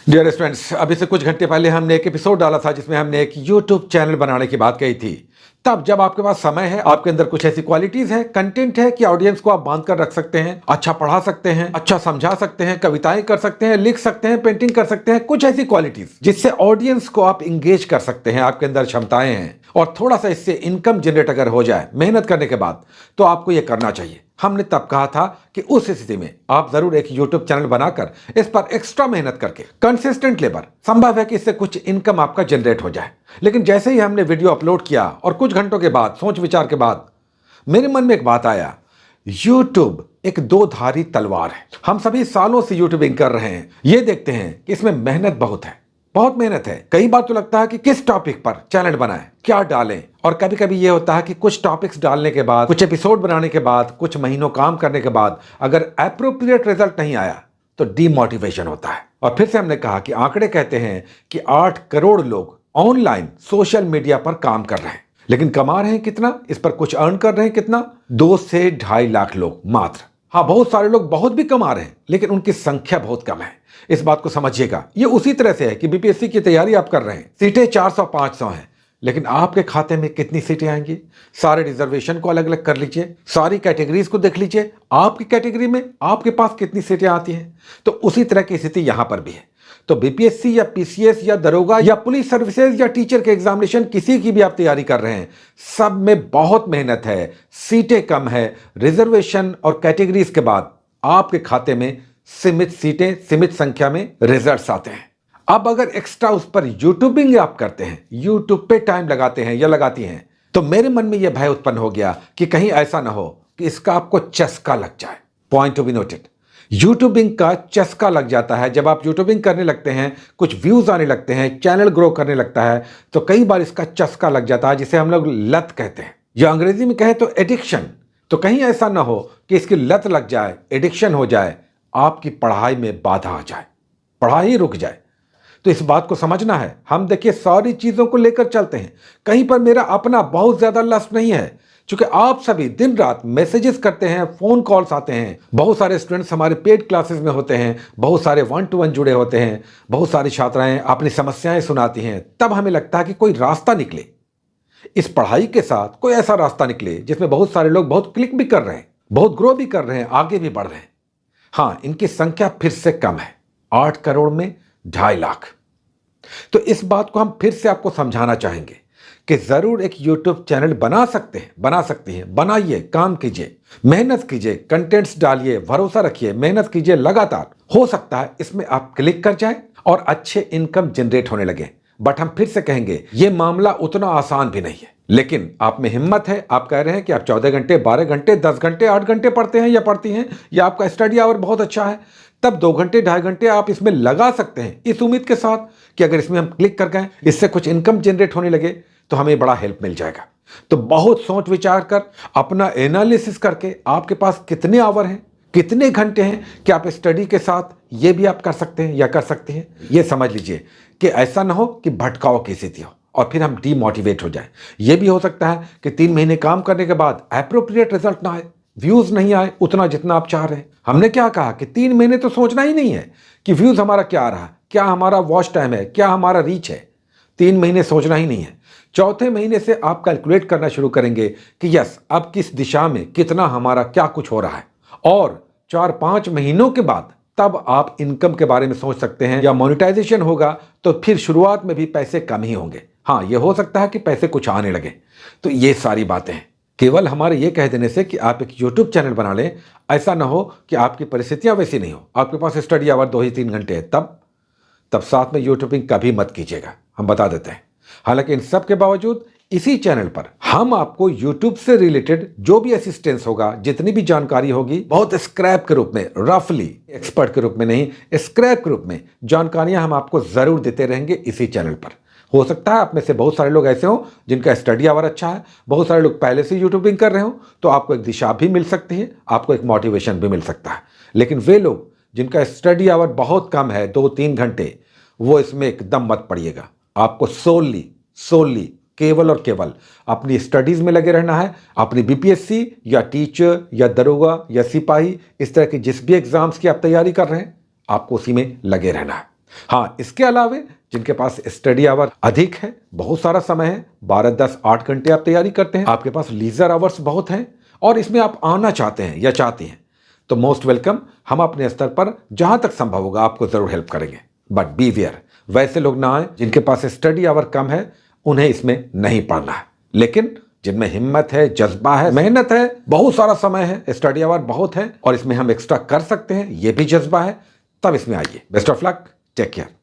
Dear students, अभी से कुछ घंटे पहले हमने एक एपिसोड डाला था जिसमें हमने एक यूट्यूब चैनल बनाने की बात कही थी। तब जब आपके पास समय है, आपके अंदर कुछ ऐसी क्वालिटीज है, कंटेंट है कि ऑडियंस को आप बांध कर रख सकते हैं, अच्छा पढ़ा सकते हैं, अच्छा समझा सकते हैं, कविताएं कर सकते हैं, लिख सकते हैं, पेंटिंग कर सकते हैं, कुछ ऐसी क्वालिटीज जिससे ऑडियंस को आप इंगेज कर सकते हैं, आपके अंदर क्षमताएं हैं और थोड़ा सा इससे इनकम जनरेट अगर हो जाए मेहनत करने के बाद, तो आपको यह करना चाहिए। हमने तब कहा था कि उस स्थिति में आप जरूर एक यूट्यूब चैनल बनाकर इस पर एक्स्ट्रा मेहनत करके कंसिस्टेंट लेबर, संभव है कि इससे कुछ इनकम आपका जनरेट हो जाए। लेकिन जैसे ही हमने वीडियो अपलोड किया और कुछ घंटों के बाद सोच विचार के बाद मेरे मन में एक बात आया, यूट्यूब एक दो धारी तलवार है। हम सभी सालों से यूट्यूबिंग कर रहे हैं, ये देखते हैं कि इसमें मेहनत बहुत है, बहुत मेहनत है। कई बार तो लगता है कि किस टॉपिक पर चैनल बनाएं, क्या डालें, और कभी कभी ये होता है कि कुछ टॉपिक्स डालने के बाद, कुछ एपिसोड बनाने के बाद, कुछ महीनों काम करने के बाद अगर एप्रोप्रिएट रिजल्ट नहीं आया तो डीमोटिवेशन होता है। और फिर से हमने कहा कि आंकड़े कहते हैं कि 8 करोड़ लोग ऑनलाइन सोशल मीडिया पर काम कर रहे हैं, लेकिन कमा रहे हैं कितना, इस पर कुछ अर्न कर रहे हैं कितना? 2 से 2.5 लाख लोग मात्र। हाँ, बहुत सारे लोग बहुत भी कमा रहे हैं, लेकिन उनकी संख्या बहुत कम है। इस बात को समझिएगा। ये उसी तरह से है कि बीपीएससी की तैयारी आप कर रहे हैं, सीटें 400-500 हैं, लेकिन आपके खाते में कितनी सीटें आएंगी? सारे रिजर्वेशन को अलग अलग कर लीजिए, सारी कैटेगरीज को देख लीजिए, आपकी कैटेगरी में आपके पास कितनी सीटें आती हैं। तो उसी तरह की स्थिति यहां पर भी है। तो बीपीएससी या पीसीएस या दरोगा या पुलिस सर्विसेज या टीचर के एग्जामिनेशन, किसी की भी आप तैयारी कर रहे हैं, सब में बहुत मेहनत है, सीटें कम है, रिजर्वेशन और कैटेगरीज के बाद आपके खाते में सीमित सीटें, सीमित संख्या में रिजल्ट्स आते हैं। अब अगर एक्स्ट्रा उस पर यूट्यूबिंग आप करते हैं, यूट्यूब पे टाइम लगाते हैं या लगाती हैं, तो मेरे मन में यह भय उत्पन्न हो गया कि कहीं ऐसा ना हो कि इसका आपको चस्का लग जाए। Point to be noted, YouTubing का चस्का लग जाता है। जब आप यूट्यूबिंग करने लगते हैं, कुछ व्यूज आने लगते हैं, चैनल ग्रो करने लगता है, तो कई बार इसका चस्का लग जाता है, जिसे हम लोग लत कहते हैं, या अंग्रेजी में कहें तो एडिक्शन। तो कहीं ऐसा ना हो कि इसकी लत लग जाए, एडिक्शन हो जाए, आपकी पढ़ाई में बाधा आ जाए, पढ़ाई रुक जाए। तो इस बात को समझना है। हम देखिए सारी चीजों को लेकर चलते हैं, कहीं पर मेरा अपना बहुत ज्यादा लस्ट नहीं है, क्योंकि आप सभी दिन रात मैसेजेस करते हैं, फोन कॉल्स आते हैं, बहुत सारे स्टूडेंट्स हमारे पेड क्लासेस में होते हैं, बहुत सारे 1-to-1 जुड़े होते हैं, बहुत सारी छात्राएं अपनी समस्याएं सुनाती हैं। तब हमें लगता है कि कोई रास्ता निकले, इस पढ़ाई के साथ कोई ऐसा रास्ता निकले जिसमें बहुत सारे लोग बहुत क्लिक भी कर रहे हैं, बहुत ग्रो भी कर रहे हैं, आगे भी बढ़ रहे हैं। हाँ, इनकी संख्या फिर से कम है, 8 करोड़ में 2.5 लाख। तो इस बात को हम फिर से आपको समझाना चाहेंगे कि जरूर एक यूट्यूब चैनल बना सकते हैं, बना सकती हैं, बनाइए, काम कीजिए, मेहनत कीजिए, कंटेंट्स डालिए, भरोसा रखिए, मेहनत कीजिए लगातार। हो सकता है इसमें आप क्लिक कर जाएं और अच्छे इनकम जनरेट होने लगे। बट हम फिर से कहेंगे, यह मामला उतना आसान भी नहीं है। लेकिन आप में हिम्मत है, आप कह रहे हैं कि आप 14 घंटे, 12 घंटे, 10 घंटे, 8 घंटे पढ़ते हैं या पढ़ती हैं, या आपका स्टडी आवर बहुत अच्छा है, तब 2 घंटे, 2.5 घंटे आप इसमें लगा सकते हैं, इस उम्मीद के साथ कि अगर इसमें हम क्लिक कर गए, इससे कुछ इनकम जनरेट होने लगे, तो हमें बड़ा हेल्प मिल जाएगा। तो बहुत सोच विचार कर, अपना एनालिसिस करके, आपके पास कितने आवर हैं, कितने घंटे हैं कि आप स्टडी के साथ ये भी आप कर सकते हैं या कर सकते हैं, ये समझ लीजिए कि ऐसा ना हो कि भटकाव की स्थिति हो और फिर हम डीमोटिवेट हो जाए। यह भी हो सकता है कि 3 महीने काम करने के बाद एप्रोप्रिएट रिजल्ट ना आए, व्यूज नहीं आए उतना जितना आप चाह रहे हैं। हमने क्या कहा कि 3 महीने तो सोचना ही नहीं है कि व्यूज हमारा क्या आ रहा है, क्या हमारा वॉच टाइम है, क्या हमारा रीच है। 3 महीने सोचना ही नहीं है। चौथे महीने से आप कैलकुलेट करना शुरू करेंगे कि यस, अब किस दिशा में कितना हमारा क्या कुछ हो रहा है, और 4-5 महीनों के बाद तब आप इनकम के बारे में सोच सकते हैं, या मोनेटाइजेशन होगा तो फिर शुरुआत में भी पैसे कम ही होंगे। हाँ, यह हो सकता है कि पैसे कुछ आने लगे। तो ये सारी बातें हैं। केवल हमारे ये कह देने से कि आप एक यूट्यूब चैनल बना लें, ऐसा ना हो कि आपकी परिस्थितियां वैसी नहीं हो, आपके पास स्टडी आवर 2 ही 3 घंटे है, तब साथ में यूट्यूबिंग कभी मत कीजिएगा, हम बता देते हैं। हालांकि इन सब के बावजूद इसी चैनल पर हम आपको यूट्यूब से रिलेटेड जो भी असिस्टेंस होगा, जितनी भी जानकारी होगी, बहुत स्क्रैप के रूप में, रफली, एक्सपर्ट के रूप में नहीं, स्क्रैप के रूप में जानकारियां हम आपको जरूर देते रहेंगे इसी चैनल पर। हो सकता है आप में से बहुत सारे लोग ऐसे हो जिनका स्टडी आवर अच्छा है, बहुत सारे लोग पहले से यूट्यूबिंग कर रहे हो, तो आपको एक दिशा भी मिल सकती है, आपको एक मोटिवेशन भी मिल सकता है। लेकिन वे लोग जिनका स्टडी आवर बहुत कम है, 2-3 घंटे, वो इसमें एकदम मत पड़िएगा। आपको सोली केवल और केवल अपनी स्टडीज में लगे रहना है। अपनी बीपीएससी या टीचर या दरोगा या सिपाही, इस तरह की जिस भी एग्जाम्स की आप तैयारी कर रहे हैं, आपको उसी में लगे रहना है। हाँ, इसके अलावे जिनके पास स्टडी आवर अधिक है, बहुत सारा समय है, 12, 10, 8 घंटे आप तैयारी करते हैं, आपके पास लीजर आवर्स बहुत हैं और इसमें आप आना चाहते हैं या चाहती हैं, तो मोस्ट वेलकम। हम अपने स्तर पर जहां तक संभव होगा आपको जरूर हेल्प करेंगे। बट बी वेयर, वैसे लोग ना आए जिनके पास स्टडी आवर कम है, उन्हें इसमें नहीं पढ़ना है। लेकिन जिनमें हिम्मत है, जज्बा है, मेहनत है, बहुत सारा समय है, स्टडी आवर बहुत है और इसमें हम एक्स्ट्रा कर सकते हैं, ये भी जज्बा है, तब इसमें आइए। Best of luck, take care.